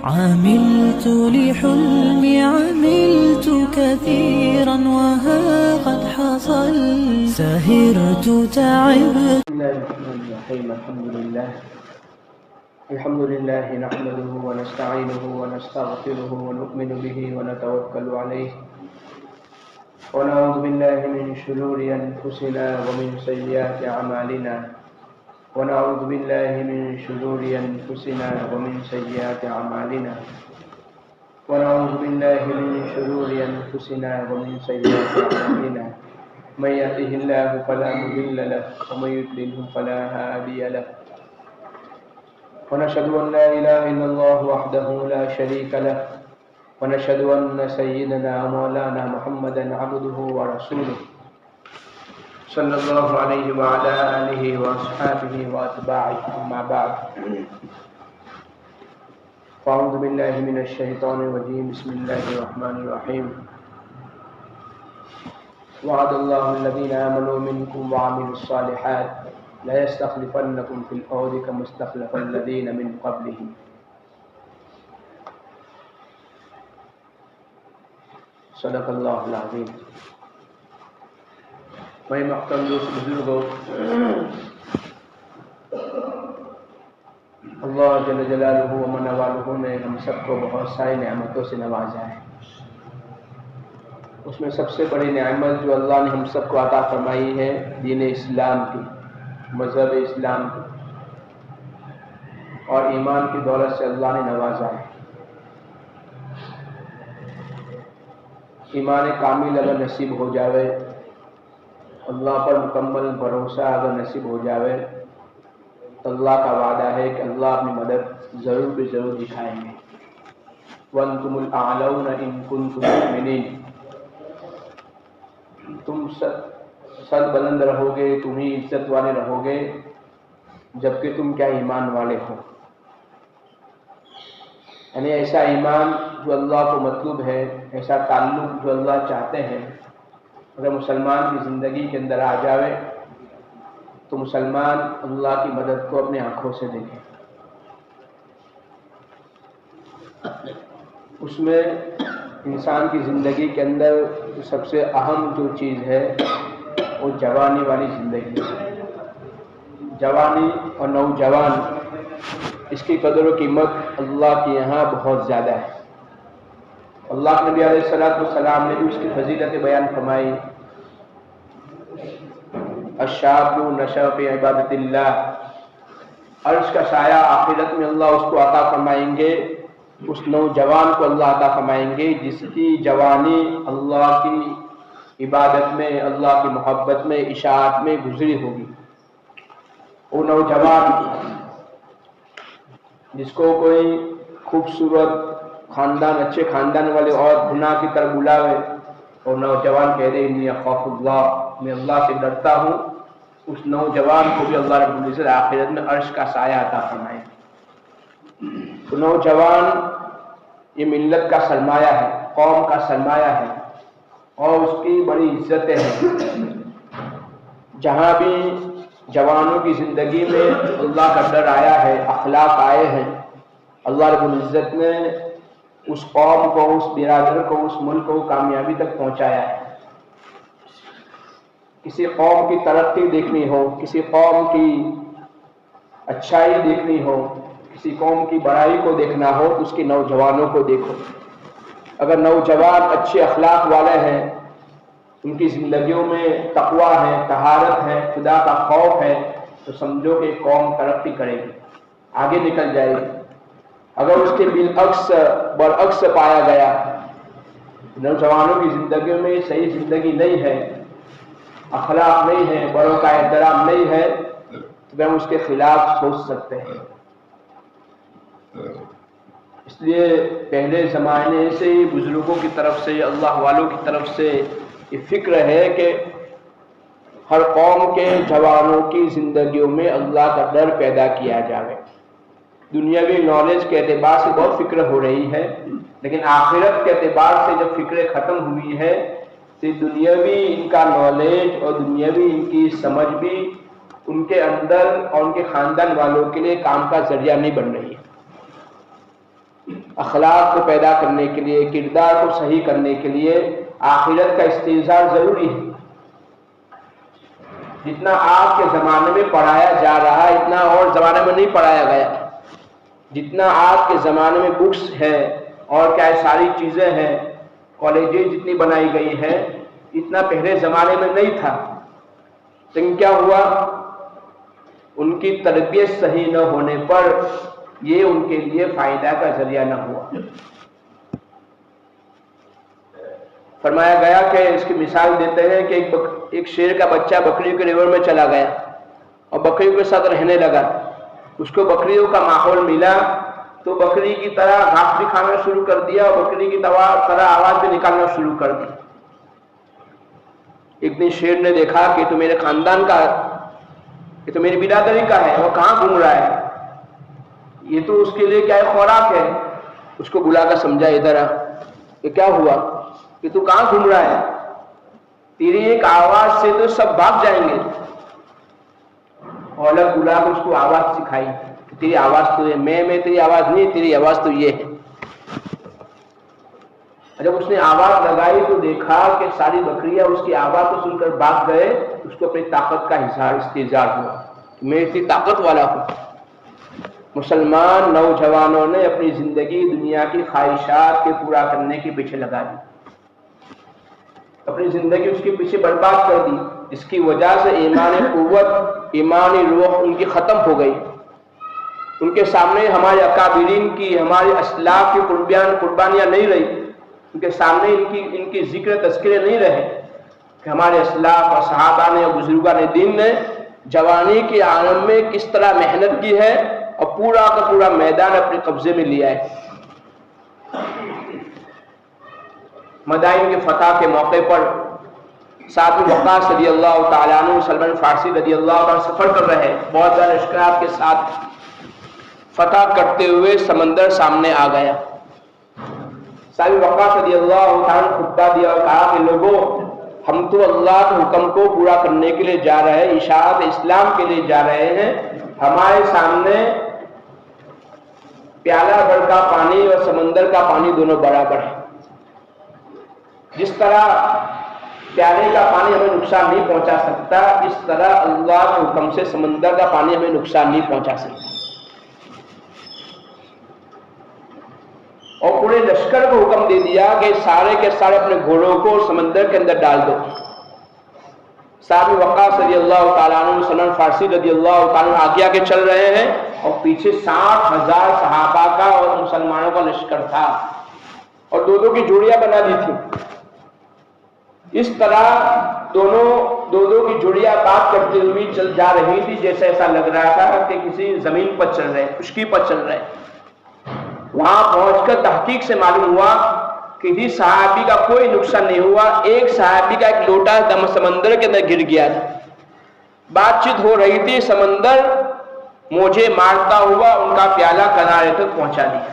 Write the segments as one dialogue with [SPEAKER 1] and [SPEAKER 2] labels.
[SPEAKER 1] عملت لحلمي عملت كثيرا وها قد حصل سهرت تعبت.
[SPEAKER 2] بسم الله الرحمن الرحيم. الحمد لله نحمده ونستعينه ونستغفره ونؤمن به ونتوكل عليه ونعوذ بالله من شرور أنفسنا ومن سيئات أعمالنا ونعوذ بالله من شرور أنفسنا ومن سيئات أعمالنا ونعوذ بالله من شرور أنفسنا ومن سيئات أعمالنا من يهده الله فلا مضل له ومن يضلل فلا هادي له ونشهد أن لا إله إلا الله وحده لا شريك له ونشهد أن سيدنا مولانا محمدا عبده ورسوله صلى الله عليه وعلى آله وأصحابه وأتباعه أما بعد فأعوذ بالله من الشيطان الرجيم. بسم الله الرحمن الرحيم. وعد الله الذين آمنوا منكم وعملوا الصالحات لا يستخلفنكم في الأرض كما استخلف الذين من قبلهم. صدق اللہ العظیم. میں محترم دوست بزرگوں، اللہ جل جلالہ و من والہ نے ہم سب کو بہت ساری نعمتوں سے نوازا ہے. اس میں سب سے بڑی نعمت جو اللہ نے ہم سب کو عطا فرمائی ہے دین اسلام کی، مذہب اسلام کی، اور ایمان کی دولت سے اللہ نے نوازا ہے. ایمان کامل اگر نصیب ہو جاوے، اللہ پر مکمل بھروسہ اگر نصیب ہو جاوے تو اللہ کا وعدہ ہے کہ اللہ اپنی مدد ضرور بھی ضرور دکھائیں گے. وَأَنْتُمُ الْأَعْلَوْنَ إِن كُنتُم مُؤْمِنِينَ. تم سر بلند رہو گے، تم ہی عزت والے رہو گے جبکہ تم کیا ایمان والے ہو. یعنی ایسا ایمان جو اللہ کو مطلوب ہے، ایسا تعلق جو اللہ چاہتے ہیں، اگر مسلمان کی زندگی کے اندر آ جاوے تو مسلمان اللہ کی مدد کو اپنے آنکھوں سے دیکھے. اس میں انسان کی زندگی کے اندر سب سے اہم جو چیز ہے وہ جوانی والی زندگی ہے. جوانی اور نوجوان، اس کی قدر و قیمت اللہ کے یہاں بہت زیادہ ہے. اللہ کے نبی علیہ السلام نے بھی اس کی فضیلت بیان فرمائی. الشاب نشأ فی عبادت اللہ. عرش کا سایہ آخرت میں اللہ اس کو عطا فرمائیں گے، اس نوجوان کو اللہ عطا فرمائیں گے جس کی جوانی اللہ کی عبادت میں، اللہ کی محبت میں، اطاعت میں گزری ہوگی. وہ نوجوان جس کو کوئی خوبصورت خاندان، اچھے خاندان والے اور گناہ کی طرف بلاوے اور نوجوان کہہ دے انی اخاف اللہ، میں اللہ سے ڈرتا ہوں، اس نوجوان کو بھی اللہ رب العزت آخرت میں عرش کا سایہ عطا فرمائے. تو نوجوان یہ ملت کا سرمایہ ہے، قوم کا سرمایہ ہے اور اس کی بڑی عزتیں ہیں. جہاں بھی جوانوں کی زندگی میں اللہ کا ڈر آیا ہے، اخلاق آئے ہیں، اللہ رب العزت نے اس قوم کو، اس برادر کو، اس ملک کو کامیابی تک پہنچایا ہے. کسی قوم کی ترقی دیکھنی ہو، کسی قوم کی اچھائی دیکھنی ہو، کسی قوم کی بڑائی کو دیکھنا ہو تو اس کے نوجوانوں کو دیکھو. اگر نوجوان اچھے اخلاق والے ہیں، ان کی زندگیوں میں تقویٰ ہے، طہارت ہے، خدا کا خوف ہے، تو سمجھو کہ قوم ترقی کرے گی، آگے نکل جائے گی. اگر اس کے برعکس پایا گیا، نوجوانوں کی زندگیوں میں صحیح زندگی نہیں ہے، اخلاق نہیں ہے، بڑوں کا احترام نہیں ہے، تو ہم اس کے خلاف سوچ سکتے ہیں. اس لیے پہلے زمانے سے ہی بزرگوں کی طرف سے، اللہ والوں کی طرف سے یہ فکر ہے کہ ہر قوم کے جوانوں کی زندگیوں میں اللہ کا ڈر پیدا کیا جائے. دنیاوی نالج کے اعتبار سے بہت فکر ہو رہی ہے، لیکن آخرت کے اعتبار سے جب فکریں ختم ہوئی ہے تو دنیاوی ان کا نالج اور دنیاوی ان کی سمجھ بھی ان کے اندر اور ان کے خاندان والوں کے لیے کام کا ذریعہ نہیں بن رہی ہے. اخلاق کو پیدا کرنے کے لیے، کردار کو صحیح کرنے کے لیے آخرت کا استحضار ضروری ہے۔ جتنا آج کے زمانے میں پڑھایا جا رہا ہے اتنا اور زمانے میں نہیں پڑھایا گیا۔ جتنا آج کے زمانے میں بکس ہے اور کیا ساری چیزیں ہیں، کالجز جتنی بنائی گئی ہے، اتنا پہلے زمانے میں نہیں تھا۔ لیکن کیا ہوا، ان کی تربیت صحیح نہ ہونے پر یہ ان کے لیے فائدہ کا ذریعہ نہ ہوا۔ فرمایا گیا کہ اس کی مثال دیتے ہیں کہ ایک شیر کا بچہ بکریوں کے ریور میں چلا گیا اور بکریوں کے ساتھ رہنے لگا۔ اس کو بکریوں کا ماحول ملا تو بکری کی طرح گھاس بھی کھانا شروع کر دیا اور بکری کی طرح آواز بھی نکالنا شروع کر دی۔ ایک دن شیر نے دیکھا کہ تو میرے خاندان کا، یہ تو میری برادری کا ہے، وہ کہاں گھوم رہا ہے، یہ تو اس کے لیے کیا ہے، خوراک ہے۔ اس کو بلا کر سمجھا، ادھر آ، کہ کیا ہوا، کہ تو کہاں گھوم رہا ہے، تیری ایک آواز سے تو سب بھاگ جائیں گے۔ اور الگ بلا کر اس کو آواز سکھائی کہ تیری آواز تو ہے، میں تیری آواز نہیں، تیری آواز تو یہ ہے۔ جب اس نے آواز لگائی تو دیکھا کہ ساری بکریاں اس کی آواز کو سن کر بھاگ گئے۔ اس کو اپنی طاقت کا استحضار ہوا کہ میں اتنی طاقت والا ہوں۔ مسلمان نوجوانوں نے اپنی زندگی دنیا کی خواہشات کے پورا کرنے کے پیچھے لگا دی، اپنی زندگی اس کے پیچھے برباد کر دی۔ اس کی وجہ سے ایمانی قوت، ایمانی روح ان کی ختم ہو گئی۔ ان کے سامنے ہمارے اکابرین کی، ہمارے اسلاف کی قربانیاں نہیں رہی، ان کے سامنے ان کی ذکر تذکرے نہیں رہے کہ ہمارے اسلاف اور صحابہ نے اور بزرگان دین نے جوانی کے عالم میں کس طرح محنت کی ہے اور پورا کا پورا میدان اپنے قبضے میں لیا ہے۔ مدائن کے فتح کے موقع پر سعد بن وقاص رضی اللہ تعالیٰ عنہ، سلمان فارسی رضی اللہ تعالیٰ سفر کر رہے، بہت زیادہ لشکرات کے ساتھ فتح کرتے ہوئے سمندر سامنے آ گیا۔ سعد بن وقاص رضی اللہ تعالیٰ نے خطبہ دیا اور کہا کہ لوگوں، ہم تو اللہ کے حکم کو پورا کرنے کے لیے جا رہے ہیں، اشاعت اسلام کے لیے جا رہے ہیں۔ ہمارے سامنے پیالہ بھر کا پانی اور سمندر کا پانی دونوں برابر ہے۔ جس طرح پیالے کا پانی ہمیں نقصان نہیں پہنچا سکتا، اس طرح اللہ کے حکم سے سمندر کا پانی ہمیں نقصان نہیں پہنچا سکتا۔ اور پورے لشکر کو حکم دے دیا کہ سارے کے سارے اپنے گھوڑوں کو سمندر کے اندر ڈال دو۔ سعد بن وقاص رضی اللہ تعالیٰ عنہ، سلمان فارسی رضی اللہ تعالیٰ عنہ آگے آگے چل رہے ہیں اور پیچھے 60,000 صحابہ کا اور مسلمانوں کا لشکر تھا اور دو کی جوڑیاں بنا دی تھی۔ اس طرح دو کی جوڑیاں بات کرتے ہوئی چل جا رہی تھی، جیسے ایسا لگ رہا تھا کہ کسی زمین پر چل رہے، خشکی پر چل رہے۔ وہاں پہنچ کر تحقیق سے معلوم ہوا کہ کسی صحابی کا کوئی نقصان نہیں ہوا، ایک صحابی کا ایک لوٹا سمندر کے اندر گر گیا تھا۔ بات چیت ہو رہی تھی، سمندر موجے مارتا ہوا ان کا پیالہ کنارے تک پہنچا دیا۔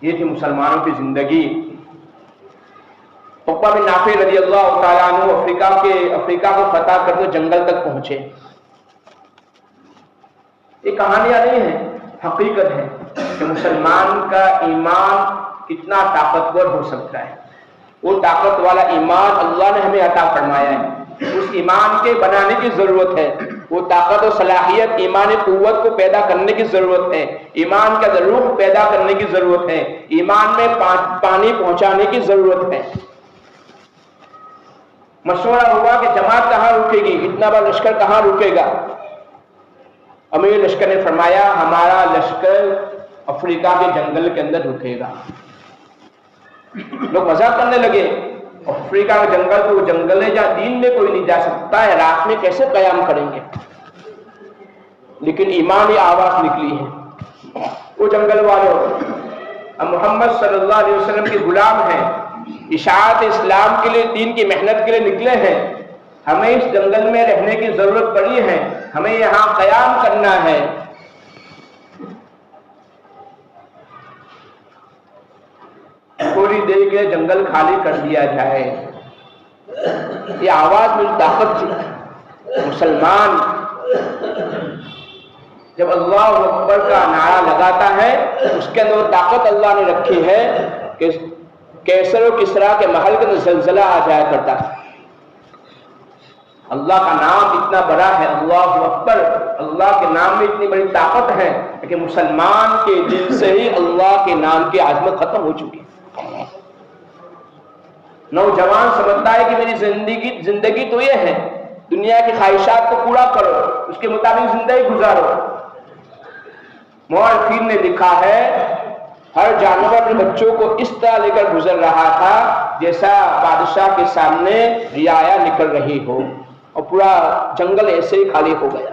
[SPEAKER 2] یہ تھی مسلمانوں کی زندگی۔ عقبہ بن نافع رضی اللہ تعالیٰ عنہ افریقہ کو فتح کرتے جنگل تک پہنچے۔ یہ کہانیاں نہیں ہیں، حقیقت ہے کہ مسلمان کا ایمان کتنا طاقتور ہو سکتا ہے۔ وہ طاقت والا ایمان اللہ نے ہمیں عطا فرمایا ہے، اس ایمان کے بنانے کی ضرورت ہے۔ وہ طاقت و صلاحیت ایمان قوت کو پیدا کرنے کی ضرورت ہے، ایمان کا روح پیدا کرنے کی ضرورت ہے، ایمان میں پانی پہنچانے کی ضرورت ہے۔ مشورہ ہوا کہ جماعت کہاں رکے گی، اتنا بڑا لشکر کہاں رکے گا؟ امیر لشکر نے فرمایا ہمارا لشکر افریقہ کے جنگل کے اندر رکے گا۔ لوگ مذاق کرنے لگے، افریقہ کا جنگل تو وہ جنگل ہے جہاں دین میں کوئی نہیں جا سکتا ہے، رات میں کیسے قیام کریں گے؟ لیکن ایمانی آواز نکلی ہے، وہ جنگل والوں اب محمد صلی اللہ علیہ وسلم کے غلام ہیں، اشاعت اسلام کے لیے، دین کی محنت کے لیے نکلے ہیں، ہمیں اس جنگل میں رہنے کی ضرورت پڑی ہے، ہمیں یہاں قیام کرنا ہے۔ تھوڑی دیر کے جنگل خالی کر دیا جائے۔ یہ آواز میں طاقت تھی۔ مسلمان جب اللہ اکبر کا نعرہ لگاتا ہے اس کے اندر طاقت اللہ نے رکھی ہے کہ کیسر و کسرا کے محل کے اندر زلزلہ آ جایا کرتا ہے۔ اللہ کا نام اتنا بڑا ہے، اللہ اکبر، اللہ کے نام میں اتنی بڑی طاقت ہے کہ مسلمان کے دل سے ہی اللہ کے نام کی عظمت ختم ہو چکی ہے۔ نوجوان سمجھتا ہے کہ میری زندگی تو یہ ہے، دنیا کی خواہشات کو پورا کرو، اس کے مطابق زندگی گزارو۔ مورخین نے لکھا ہے ہر جانور اپنے بچوں کو اس طرح لے کر گزر رہا تھا جیسا بادشاہ کے سامنے رعایا نکل رہی ہو، اور پورا جنگل ایسے ہی خالی ہو گیا،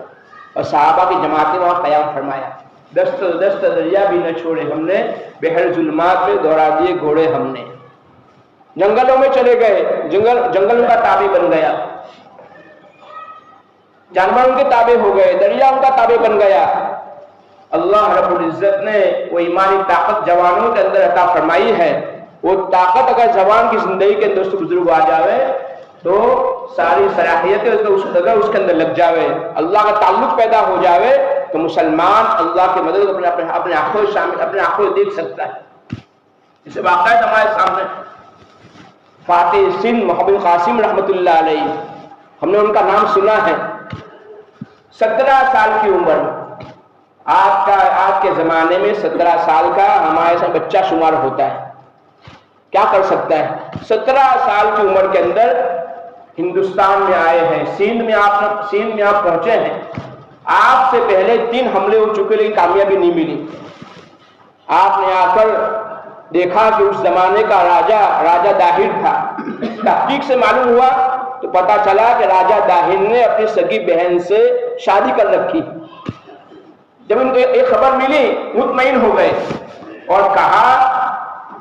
[SPEAKER 2] اور صحابہ کی جماعتیں وہاں قیام فرمایا۔ دست دست دریا بھی نہ چھوڑے ہم نے، بحر ظلمات میں دوڑا دیے گھوڑے ہم نے۔ جنگلوں میں چلے گئے، جنگل ان کا تابع بن گیا، جانور ان کے تابع ہو گئے، دریا ان کا تابع بن گیا۔ اللہ رب العزت نے وہ ایمانی طاقت جوانوں کے اندر عطا فرمائی ہے، وہ طاقت اگر جوان کی زندگی کے اندر بزرگ آ جاوے تو ساری صلاحیتیں اگر اس کے اندر لگ جاوے، اللہ کا تعلق پیدا ہو جاوے تو مسلمان اللہ کی مدد اپنے آنکھوں سے دیکھ سکتا ہے۔ اسے واقعہ ہمارے سامنے فاتح سندھ محمد قاسم رحمۃ اللہ علیہ، ہم نے ان کا نام سنا ہے۔ 17 سال کی عمر میں، آج کے زمانے میں 17 سال کا ہمارے ساتھ بچہ شمار ہوتا ہے، کیا کر سکتا ہے؟ 17 سال کی عمر کے اندر ہندوستان میں آئے ہیں، سندھ میں آپ پہنچے ہیں۔ آپ سے پہلے 3 حملے ہو چکے لیکن کامیابی نہیں ملی۔ آپ نے آ کر دیکھا کہ اس زمانے کا راجہ داہر تھا۔ تحقیق سے معلوم ہوا تو پتا چلا کہ راجہ داہر نے اپنی سگی بہن سے شادی کر رکھی۔ جب ان کو ایک خبر ملی مطمئن ہو گئے اور کہا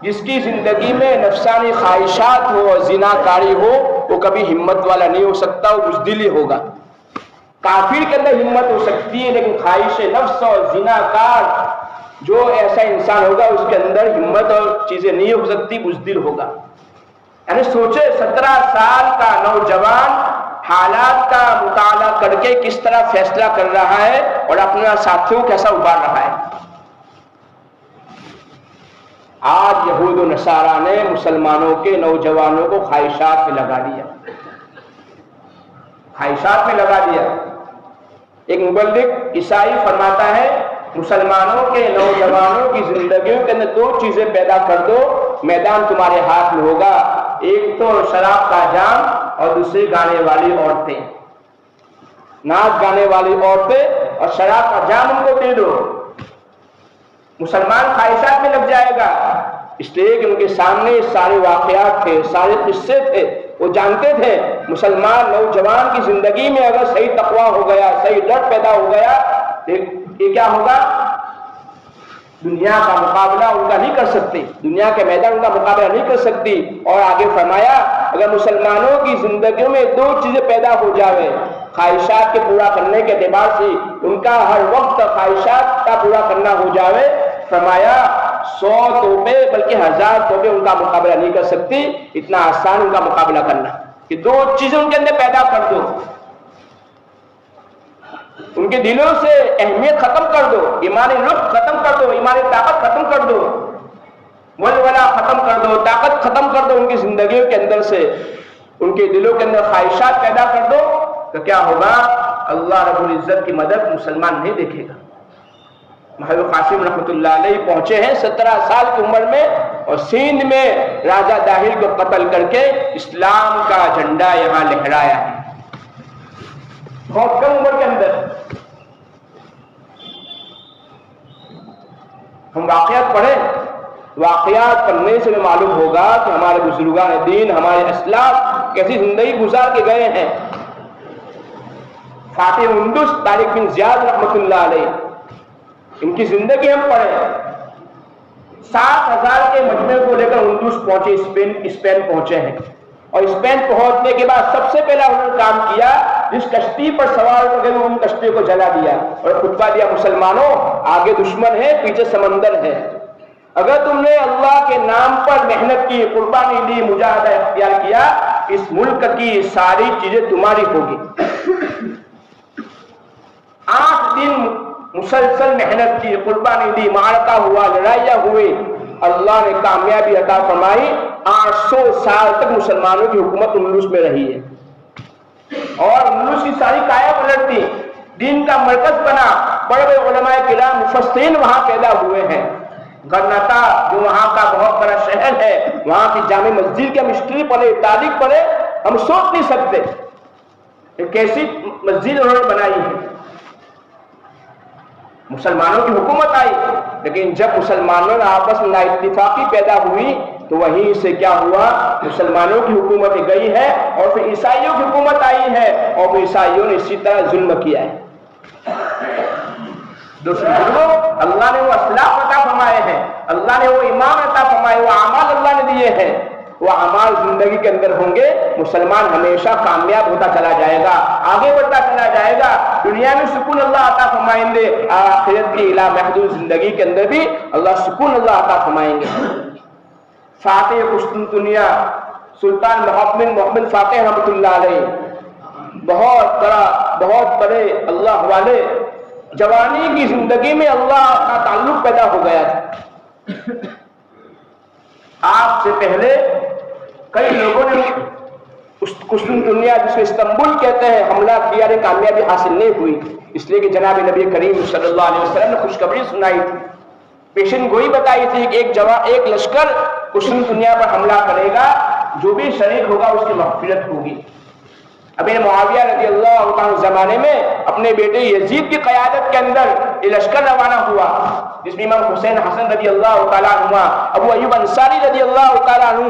[SPEAKER 2] جس کی زندگی میں نفسانی خواہشات ہو اور زناکاری ہو وہ کبھی ہمت والا نہیں ہو سکتا، وہ بزدل ہی ہوگا۔ کافر کے اندر ہمت ہو سکتی ہے لیکن خواہش نفس اور زناکار جو ایسا انسان ہوگا اس کے اندر ہمت اور چیزیں نہیں ہو سکتی، بزدل ہوگا۔ یعنی سوچے 17 سال کا نوجوان حالات کا مطالعہ کر کے کس طرح فیصلہ کر رہا ہے اور اپنا ساتھیوں کیسا ابھار رہا ہے۔ آج یہود و نصارہ نے مسلمانوں کے نوجوانوں کو خواہشات میں لگا دیا، خواہشات میں لگا دیا۔ ایک مبلغ عیسائی فرماتا ہے مسلمانوں کے نوجوانوں کی زندگیوں کے اندر 2 چیزیں پیدا کر دو، میدان تمہارے ہاتھ میں ہوگا، ایک تو شراب کا جام اور دوسری گانے والی عورتیں، ناچ گانے والی عورتیں اور شراب کا جام ان کو دے دو۔ مسلمان خواہشات میں لگ جائے گا، اس لیے کہ ان کے سامنے سارے واقعات تھے، سارے قصے تھے، وہ جانتے تھے مسلمان نوجوان کی زندگی میں اگر صحیح تقویٰ ہو گیا، صحیح ڈر پیدا ہو گیا، یہ کیا ہوگا؟ دنیا کا مقابلہ ان کا نہیں کر سکتی، دنیا کے میدان ان کا مقابلہ نہیں کر سکتی۔ اور آگے فرمایا اگر مسلمانوں کی زندگیوں میں 2 چیزیں پیدا ہو جاوے، خواہشات کے پورا کرنے کے اعتبار سے ان کا ہر وقت خواہشات کا پورا کرنا ہو جاوے، فرمایا 100 توپے بلکہ 1000 توپے ان کا مقابلہ نہیں کر سکتی، اتنا آسان ان کا مقابلہ کرنا کہ 2 چیزیں ان کے اندر پیدا کر دو، ان کے دلوں سے اہمیت ختم کر دو، ایمانی لطف ختم کر دو، ایمانی طاقت ختم کر دو، ولولہ ختم کر دو، طاقت ختم کر دو ان کی زندگیوں کے اندر سے، ان کے دلوں کے اندر خواہشات پیدا کر دو، تو کیا ہوگا؟ اللہ رب العزت کی مدد مسلمان نہیں دیکھے گا۔ محمد قاسم رحمۃ اللہ علیہ پہنچے ہیں 17 سال کی عمر میں اور سندھ میں راجہ داہر کو قتل کر کے اسلام کا جھنڈا یہاں لہرایا ہے، بہت کم عمر کے اندر۔ ہم واقعات پڑھیں، واقعات پڑھنے سے معلوم ہوگا کہ ہمارے بزرگان دین، ہمارے اسلاف کیسی زندگی گزار کے گئے ہیں۔ فاتح ہندوس طارق بن زیاد رحمۃ اللہ علیہ، ان کی زندگی ہم پڑھیں، 7000 کے مجمع کو لے کر ہندوس پہنچے، اسپین پہنچے ہیں، اور اسپین پہنچنے کے بعد سب سے پہلا انہوں نے کام کیا جس کشتی پر سوار ہو گئے ان کشتی کو جلا دیا اور خطبہ دیا، مسلمانوں آگے دشمن ہے، پیچھے سمندر ہے، اگر تم نے اللہ کے نام پر محنت کی، قربانی لی، مجاہدہ اختیار کیا، اس ملک کی ساری چیزیں تمہاری ہوگی۔ 8 دن مسلسل محنت کی، قربانی دی، معرکہ ہوا، لڑائیاں ہوئی، اللہ نے کامیابی عطا فرمائی۔ 800 سال تک مسلمانوں کی حکومت اندلس میں رہی ہے، اور اندلس کی ساری کایا پلٹ تھی، دین کا مرکز بنا، بڑے بڑے علماء کرام مفسرین وہاں پیدا ہوئے ہیں۔ غرناطہ جو وہاں کا بہت بڑا شہر ہے، وہاں کی جامع مسجد کی ہم ہسٹری پڑھے، تاریخ پڑھے، ہم سوچ نہیں سکتے کہ کیسی مسجد انہوں نے بنائی ہے۔ مسلمانوں کی حکومت آئی، لیکن جب مسلمانوں میں آپس میں نااتفاقی پیدا ہوئی تو وہیں سے کیا ہوا، مسلمانوں کی حکومت گئی ہے اور پھر عیسائیوں کی حکومت آئی ہے، اور پھر عیسائیوں نے اسی طرح ظلم کیا ہے۔ دوسرے اللہ نے وہ اسلاف عطا فرمائے ہیں، اللہ نے وہ ایمان عطا فرمائے، وہ اعمال اللہ نے دیے ہیں، وہ اعمال زندگی کے اندر ہوں گے، مسلمان ہمیشہ کامیاب ہوتا چلا جائے گا، آگے بڑھتا چلا جائے گا، دنیا میں سکون اللہ عطا فرمائیں گے، آخرت کی لامحدود زندگی کے اندر بھی اللہ سکون اللہ عطا فرمائیں گے۔ فاتح قسطنطنیہ سلطان محمد فاتح رحمۃ اللہ علیہ، بہت بڑے اللہ والے، جوانی کی زندگی میں اللہ کا تعلق پیدا ہو گیا تھا۔ آپ سے پہلے کئی لوگوں نے قسطنطنیہ، جس کو استنبول کہتے ہیں، حملہ کیا، لیکن کامیابی حاصل نہیں ہوئی، اس لیے کہ جناب نبی کریم صلی اللہ علیہ وسلم نے خوشخبری سنائی تھی، پیشن گوئی بتائی تھی کہ ایک لشکر قسطنطنیہ پر حملہ کرے گا، جو بھی شریک ہوگا اس کی مغفرت ہوگی۔ ابھی معاویہ رضی اللہ عنہ زمانے میں اپنے بیٹے یزید کی قیادت کے اندر یہ لشکر روانہ ہوا، جس میں امام حسین حسن رضی اللہ تعالیٰ عنہ، ابو ایوب انصاری رضی اللہ تعالیٰ عنہ،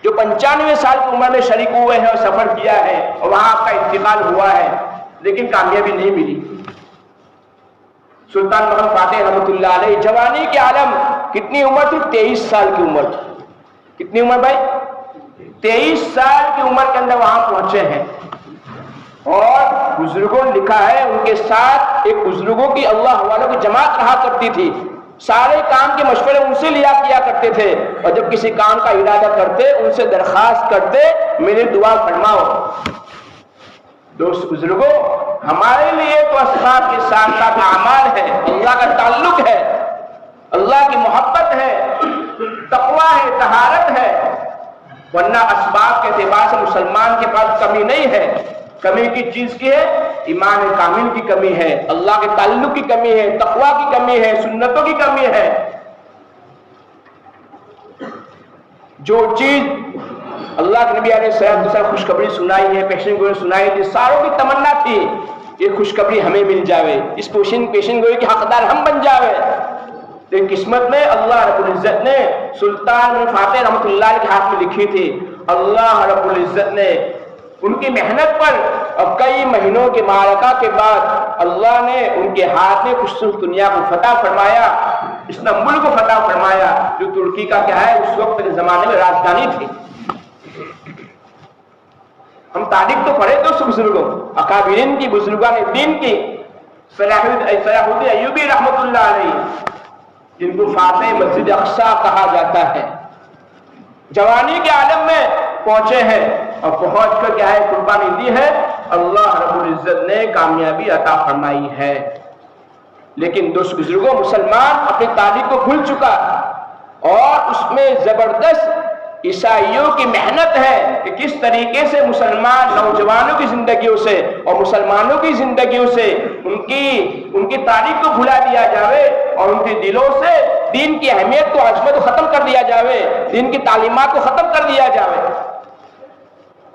[SPEAKER 2] جو 95 سال کی عمر میں شریک ہوئے ہیں اور سفر کیا ہے، اور وہاں آپ کا انتقال ہوا ہے، لیکن کامیابی نہیں ملی۔ سلطان محمد فاتح رحمۃ اللہ علیہ جوانی کے عالم، کتنی عمر تھی؟ 23 سال کی عمر تھی۔ کتنی عمر بھائی؟ 23 سال کی عمر کے اندر وہاں پہنچے ہیں، اور بزرگوں نے لکھا ہے ان کے ساتھ ایک بزرگوں کی اللہ والوں کی جماعت رہا کرتی تھی، سارے کام کے مشورے ان سے لیا کیا کرتے تھے، اور جب کسی کام کا ارادہ کرتے ان سے درخواست کرتے میری دعا فرماؤ۔ دوست بزرگوں، ہمارے لیے تو اسباب کے ساتھ ساتھ اعمال ہے، اللہ کا تعلق ہے، اللہ کی محبت ہے، تقویٰ ہے، طہارت ہے، ورنہ اسباب کے اعتبار سے مسلمان کے پاس کمی نہیں ہے۔ کمی کی چیز کی ہے؟ ایمان کامل کی کمی ہے، اللہ کے تعلق کی کمی ہے، تقویٰ کی کمی ہے، سنتوں کی کمی ہے۔ جو چیز اللہ کے نبی علیہ السلام خوشخبری سنائی ہے، پیشن گوئی سنائی تھی، ساروں کی تمنا تھی یہ خوشخبری ہمیں مل جاوے، اس پیشن گوئی کے حقدار ہم بن جاوے، لیکن قسمت میں اللہ رب العزت نے سلطان فاتح رحمۃ اللہ کے ہاتھ میں لکھی تھی۔ اللہ رب العزت نے ان کی محنت پر اور کئی مہینوں کے معرکہ کے بعد اللہ نے ان کے ہاتھ میں قسطنطنیہ کو فتح فرمایا، استنبول کو فتح فرمایا، جو ترکی کا کیا ہے اس وقت کے زمانے میں راجدھانی تھی۔ ہم تاریخ تو پڑھے تو بزرگوں، اکابرین کی، بزرگان دین کی، صلاح الدین ایوبی رحمۃ اللہ علیہ، جن کو فاتح مسجد اقصی کہا جاتا ہے، جوانی کے عالم میں پہنچے ہیں، اور پہنچ کر کیا ہے قربانی دی ہے، اللہ رب العزت نے کامیابی عطا فرمائی ہے۔ لیکن دوست بزرگوں، مسلمان اپنی تاریخ کو بھول چکا، اور اس میں زبردست عیسائیوں کی محنت ہے کہ کس طریقے سے مسلمان نوجوانوں کی زندگیوں سے اور مسلمانوں کی زندگیوں سے ان کی تاریخ کو بھلا دیا جاوے، اور ان کے دلوں سے دین کی اہمیت کو، عظمت کو ختم کر دیا جاوے، دین کی تعلیمات کو ختم کر دیا جاوے،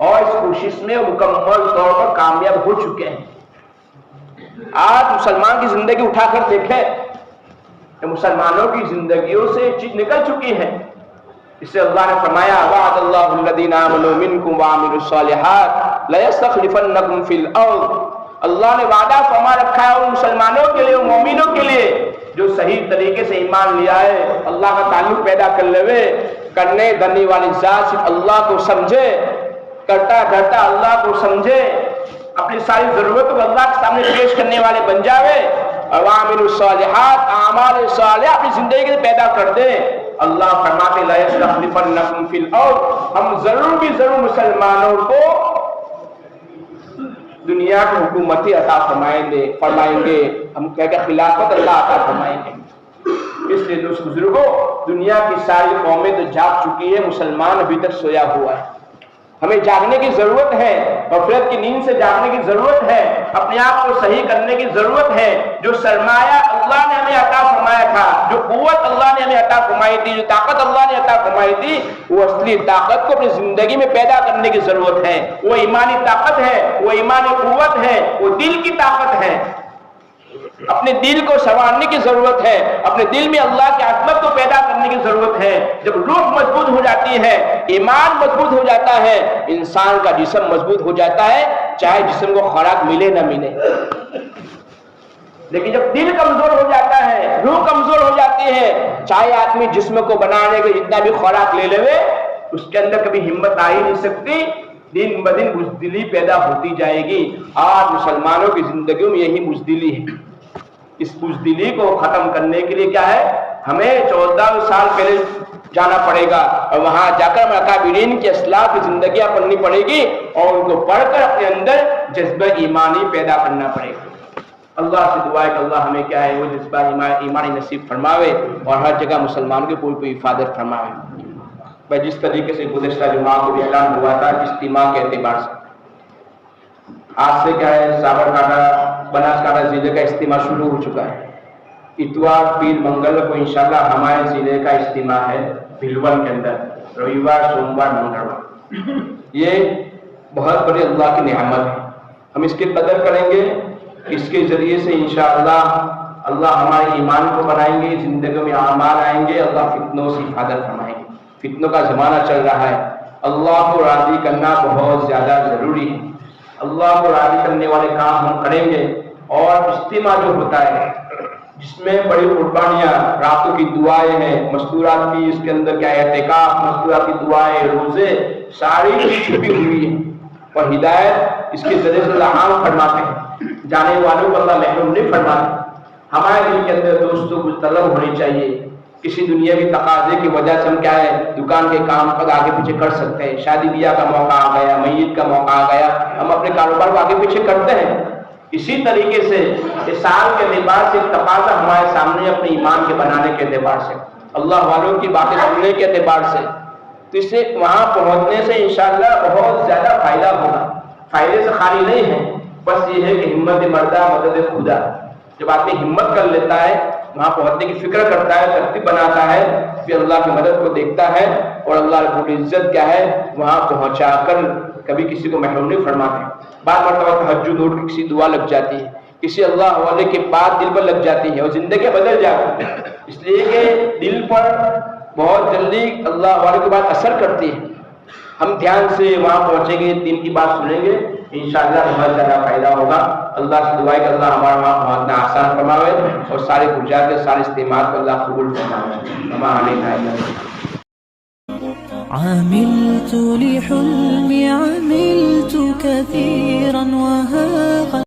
[SPEAKER 2] اور اس کوشش میں مکمل طور پر کامیاب ہو چکے ہیں۔ آج مسلمان کی زندگی اٹھا کر دیکھیں کہ مسلمانوں کی زندگیوں سے ایک چیز نکل چکی ہے، اس سے اللہ نے فرمایا وعد اللہ الذین آمنوا منکم وعملوا الصالحات لیستخلفنکم فی الارض۔ اللہ نے وعدہ فرما رکھا ہے ان مسلمانوں کے لیے، ان مومنوں کے لیے جو صحیح طریقے سے ایمان لیا ہے، اللہ کا تعلق پیدا کر لے، کرنے دھرنے والی ذات صرف اللہ کو سمجھے، کرتا کرتا اللہ کو سمجھے، اپنی ساری ضرورتوں کو اللہ کے سامنے پیش کرنے والے بن جاوے، وعملوا الصالحات، اعمال صالحہ اپنی زندگی کے پیدا کر دے۔ اللہ فرماتے لا یستخلفنکم فی الارض، ہم ضرور بھی ضرور مسلمانوں کو دنیا کی حکومتی عطا فرمائیں گے، ہم کہہ کہ خلافت اللہ عطا فرمائیں گے۔ اس لیے دوست بزرگوں، دنیا کی ساری قومیں تو جاگ چکی ہے، مسلمان ابھی تک سویا ہوا ہے۔ ہمیں جاگنے کی ضرورت ہے، غفلت کی نیند سے جاگنے کی ضرورت ہے، اپنے آپ کو صحیح کرنے کی ضرورت ہے۔ جو سرمایہ اللہ نے ہمیں عطا فرمایا تھا، جو قوت اللہ نے ہمیں عطا فرمائی تھی، جو طاقت اللہ نے عطا فرمائی تھی، وہ اصلی طاقت کو اپنی زندگی میں پیدا کرنے کی ضرورت ہے۔ وہ ایمانی طاقت ہے، وہ ایمانی قوت ہے، وہ دل کی طاقت ہے۔ اپنے دل کو سنوارنے کی ضرورت ہے، اپنے دل میں اللہ کی عظمت کو پیدا کرنے کی ضرورت ہے۔ جب روح مضبوط ہو جاتی ہے، ایمان مضبوط ہو جاتا ہے، انسان کا جسم مضبوط ہو جاتا ہے، چاہے جسم کو خوراک ملے نہ ملے۔ لیکن جب دل کمزور ہو جاتا ہے، روح کمزور ہو جاتی ہے، چاہے آدمی جسم کو بنانے کے جتنا بھی خوراک لے لے، اس کے اندر کبھی ہمت آ ہی نہیں سکتی، دن بدن بزدلی پیدا ہوتی جائے گی۔ آج مسلمانوں کی زندگیوں میں یہی بزدلی ہے۔ اس بزدلی کو ختم کرنے کے لیے کیا ہے؟ ہمیں 14 سال پہلے جانا پڑے گا اور وہاں جا کر اکابرین کی اسلاف کی زندگیاں پڑھنی پڑے گی اور ان کو پڑھ کر اپنے اندر جذبہ ایمانی پیدا کرنا پڑے گا۔ اللہ سے دعا ہے کہ اللہ ہمیں کیا ہے وہ جذبہ ایمانی نصیب فرماوے اور ہر جگہ مسلمانوں کی پوری حفاظت فرماوے۔ بھائی جس طریقے سے گزشتہ جمعہ کو بھی اعلان ہوا تھا اجتماع کے اعتبار سے، آج سے کیا ہے سابرکانٹھا بناسکانٹھا ضلع کا اجتماع شروع ہو چکا ہے۔ اتوار پیر منگل کو انشاءاللہ ہمارے ضلع کا اجتماع ہے بھلون کے اندر، رویوار سوموار منگلوار۔ یہ بہت بڑی اللہ کی نعمت ہے، ہم اس کی قدر کریں گے۔ اس کے ذریعے سے انشاءاللہ اللہ ہمارے ایمان کو بنائیں گے، زندگی میں اعمال آئیں گے، اللہ فتنوں سے حفاظت فرمائیں گے۔ فتنوں کا زمانہ چل رہا ہے، اللہ کو راضی کرنا بہت زیادہ ضروری ہے۔ اللہ کو راضی کرنے والے کام ہم کریں گے۔ اور اجتماع جو ہوتا ہے جس میں بڑی قربانیاں، راتوں کی دعائیں ہیں، مستورات کی، اس کے اندر کیا اعتکاف، مستورات کی دعائیں، روزے، ساری چیز چھپی ہوئی ہے اور ہدایت اس کے ذریعے سے اللہ عام فرماتے ہیں، جانے والوں کو اللہ محروم نہیں فرماتے۔ ہمارے دل کے اندر دوستوں کو طلب ہونی چاہیے، کسی دنیاوی تقاضے کی وجہ سے ہم کیا ہے دکان کے کام پر آگے پیچھے کر سکتے ہیں، شادی بیاہ کا موقع آ گیا، میت کا موقع آ گیا، ہم اپنے کاروبار کو آگے پیچھے کرتے ہیں۔ اسی طریقے سے اس سال کے اعتبار سے تقاضا ہمارے سامنے اپنے ایمان کے بنانے کے اعتبار سے، اللہ والوں کی باتیں سننے کے اعتبار سے، تو اس سے وہاں پہنچنے سے انشاءاللہ بہت زیادہ فائدہ ہوگا۔ فائدے سے خالی نہیں ہے، بس یہ ہے کہ ہمت مردہ مدد خدا۔ جب آدمی ہمت کر لیتا ہے، وہاں پہنچنے کی فکر کرتا ہے، ترتیب بناتا ہے، پھر اللہ کی مدد کو دیکھتا ہے اور اللہ رب العزت کیا ہے وہاں پہنچا کر کبھی کسی کو محروم نہیں فرماتے۔ بعض مرتبہ تہجد اٹھ کے کسی دعا لگ جاتی ہے، کسی اللہ والے کے بعد دل پر لگ جاتی ہے اور زندگی بدل جاتی ہے، اس لیے کہ دل پر بہت جلدی اللہ والے کے بعد اثر کرتی ہے۔ ہم دھیان سے وہاں پہنچیں گے، دین کی بات سنیں گے، انشاءاللہ بہت زیادہ فائدہ ہوگا۔ اللہ سے دعا ہے کہ اللہ ہمارا وہاں پہنچنا آسان فرماوے اور سارے گرجات کے سارے استعمال کو اللہ قبول فرماوے۔
[SPEAKER 1] عملت لحلمي عملت كثيرا وها